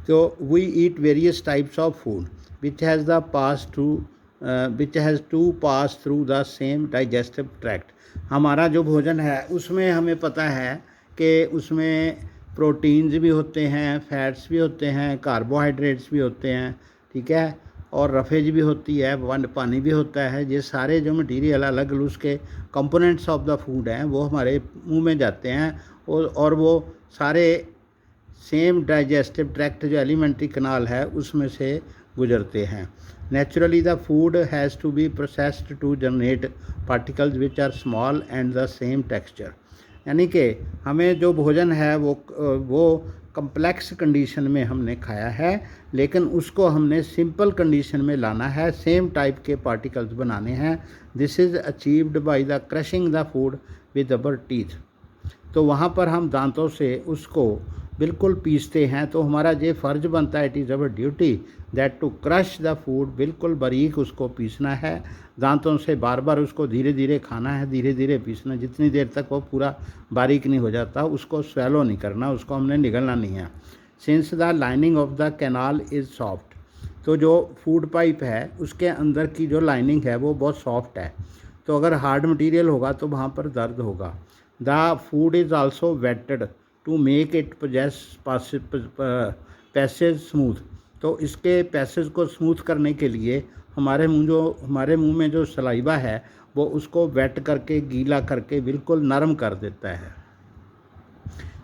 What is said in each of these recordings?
तो we eat various types of food which has the pass to which has to pass through the same digestive tract. हमारा जो भोजन है उसमें हमें पता है कि उसमें प्रोटीन्स भी होते हैं, फैट्स भी होते हैं, कार्बोहाइड्रेट्स भी होते हैं, ठीक है, और रफेज भी होती है, पानी भी होता है। ये सारे जो मटेरियल अलग अलग उसके कंपोनेंट्स ऑफ द फूड हैं वो हमारे मुंह में जाते हैं और वो सारे सेम डाइजेस्टिव ट्रैक्ट जो एलिमेंट्री कनाल है उसमें से गुजरते हैं। Naturally the food has to be processed to generate particles which are small and the same texture. यानी कि हमें जो भोजन है वो कम्प्लेक्स कंडीशन में हमने खाया है, लेकिन उसको हमने सिंपल कंडीशन में लाना है, सेम टाइप के पार्टिकल्स बनाने हैं। This is achieved by the crushing the food with our teeth. तो वहाँ पर हम दांतों से उसको बिल्कुल पीसते हैं। तो हमारा ये फ़र्ज बनता है, it is our duty that to crush the food, बिल्कुल बारीक उसको पीसना है दांतों से, बार बार उसको धीरे धीरे खाना है, धीरे धीरे पीसना, जितनी देर तक वो पूरा बारीक नहीं हो जाता उसको स्वेलो नहीं करना, उसको हमने निगलना नहीं है। Since the lining of the canal is soft, तो जो फूड पाइप है उसके अंदर की जो लाइनिंग है वो बहुत सॉफ्ट है, तो अगर हार्ड मटेरियल होगा तो वहाँ पर दर्द होगा। The food is also wetted to make it passage smooth, तो इसके पैसेज को स्मूथ करने के लिए हमारे मुंह में जो सलाइवा है वो उसको वेट करके, गीला करके बिल्कुल नरम कर देता है।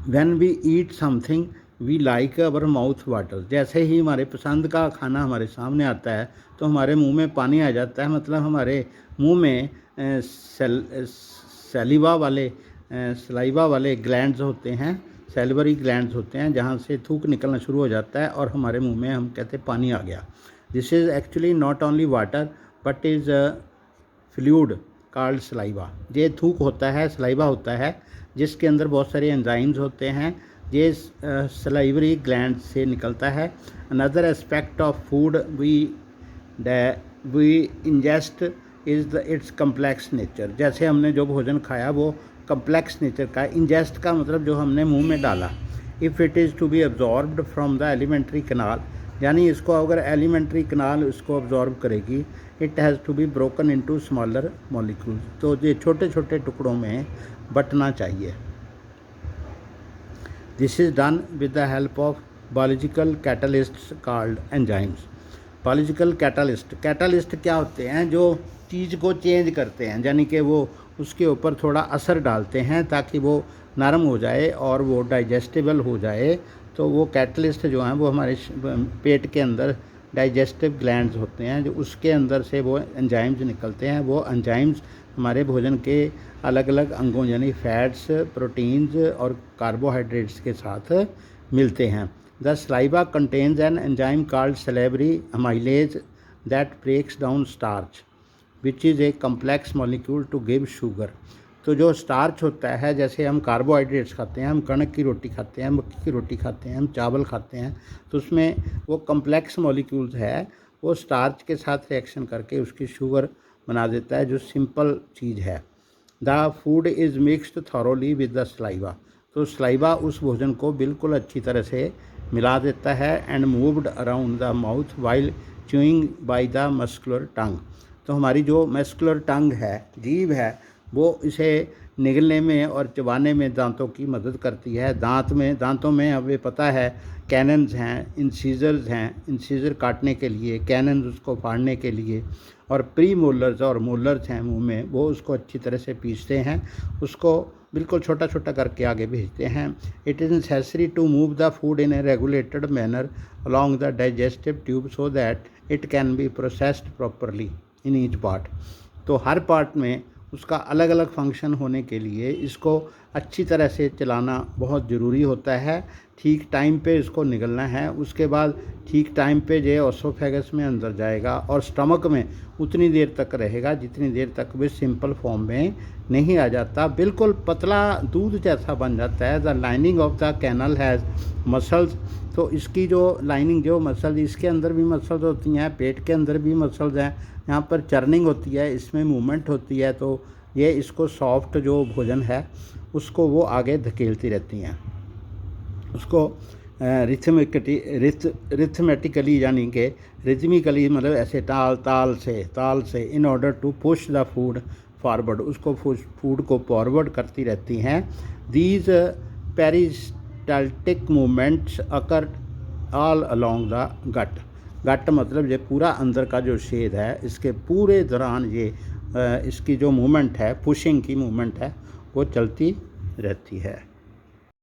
When we eat something we like our mouth water, जैसे ही हमारे पसंद का खाना हमारे सामने आता है तो हमारे मुंह में पानी आ जाता है, मतलब हमारे मुंह में सलाइवा वाले ग्लैंड्स होते हैं, सैलिवरी ग्लैंड्स होते हैं, जहाँ से थूक निकलना शुरू हो जाता है और हमारे मुंह में हम कहते हैं पानी आ गया। This is actually not only water but is fluid called saliva. ये थूक होता है, सलाइवा होता है, जिसके अंदर बहुत सारे एंजाइम्स होते हैं, ये सलाइवरी ग्लैंड से निकलता है। Another aspect of food we ingest is its complex nature. जैसे हमने जो भोजन खाया वो कम्प्लेक्स नेचर का, इंजेस्ट का मतलब जो हमने मुंह में डाला। If it is to be absorbed from the alimentary canal, यानी इसको अगर एलिमेंट्री कनाल इसको अब्जॉर्ब करेगी, it has to be broken into smaller molecules, तो ये छोटे छोटे टुकड़ों में बंटना चाहिए। This is done with the help of biological catalysts called enzymes. Biological catalyst क्या होते हैं? जो चीज़ को चेंज करते हैं, यानी कि वो उसके ऊपर थोड़ा असर डालते हैं ताकि वो नरम हो जाए और वो डाइजेस्टेबल हो जाए। तो वो कैटलिस्ट जो हैं वो हमारे पेट के अंदर डाइजेस्टिव ग्लैंड्स होते हैं, जो उसके अंदर से वो एंजाइम्स निकलते हैं। वो एंजाइम्स हमारे भोजन के अलग अलग अंगों यानी फैट्स, प्रोटीन्स और कार्बोहाइड्रेट्स के साथ मिलते हैं। The saliva contains an enzyme called salivary amylase that breaks down starch which is a complex molecule to give sugar. तो जो स्टार्च होता है, जैसे हम कार्बोहाइड्रेट्स खाते हैं, हम कणक की रोटी खाते हैं, मक्की की रोटी खाते हैं, हम चावल खाते हैं, तो उसमें वो कम्प्लेक्स मॉलिक्यूल्स है, वो स्टार्च के साथ रिएक्शन करके उसकी शुगर बना देता है, जो सिंपल चीज़ है। The food is mixed thoroughly with the saliva, तो सलाइवा उस भोजन को बिल्कुल अच्छी तरह से मिला देता है। And moved around the mouth while chewing by the muscular tongue, तो हमारी जो मस्कुलर टंग है, जीभ है, वो इसे निगलने में और चबाने में दांतों की मदद करती है। दांतों में हमें पता है कैनन्स हैं, इंसीजर्स हैं, इंसीजर काटने के लिए, कैनन्स उसको फाड़ने के लिए, और प्री मोलर्स और मोलर्स हैं मुंह में, वो उसको अच्छी तरह से पीसते हैं, उसको बिल्कुल छोटा छोटा करके आगे भेजते हैं। It is necessary to move the food in a regulated manner along the digestive tube so that it can be processed properly in each part. तो हर पार्ट में उसका अलग अलग फंक्शन होने के लिए इसको अच्छी तरह से चलाना बहुत ज़रूरी होता है। ठीक टाइम पे इसको निगलना है, उसके बाद ठीक टाइम पे जो ओसोफेगस में अंदर जाएगा और स्टमक में उतनी देर तक रहेगा जितनी देर तक वे सिंपल फॉर्म में नहीं आ जाता, बिल्कुल पतला दूध जैसा बन जाता है। The lining of the canal has muscles, तो इसकी जो लाइनिंग जो मसल, इसके अंदर भी मसल्स होती हैं, पेट के अंदर भी मसल्स हैं, यहाँ पर चर्निंग होती है, इसमें मूवमेंट होती है, तो ये इसको सॉफ्ट जो भोजन है उसको वो आगे धकेलती रहती हैं, उसको रिथमेटिकली यानी कि रिथमिकली मतलब ऐसे ताल से in order to push the food forward, उसको फूड को फॉरवर्ड करती रहती हैं। These peristaltic movements occur all along the gut मतलब ये पूरा अंदर का जो छेद है इसके पूरे दौरान ये इसकी जो मूवमेंट है, पुशिंग की मूवमेंट है, वो चलती रहती है।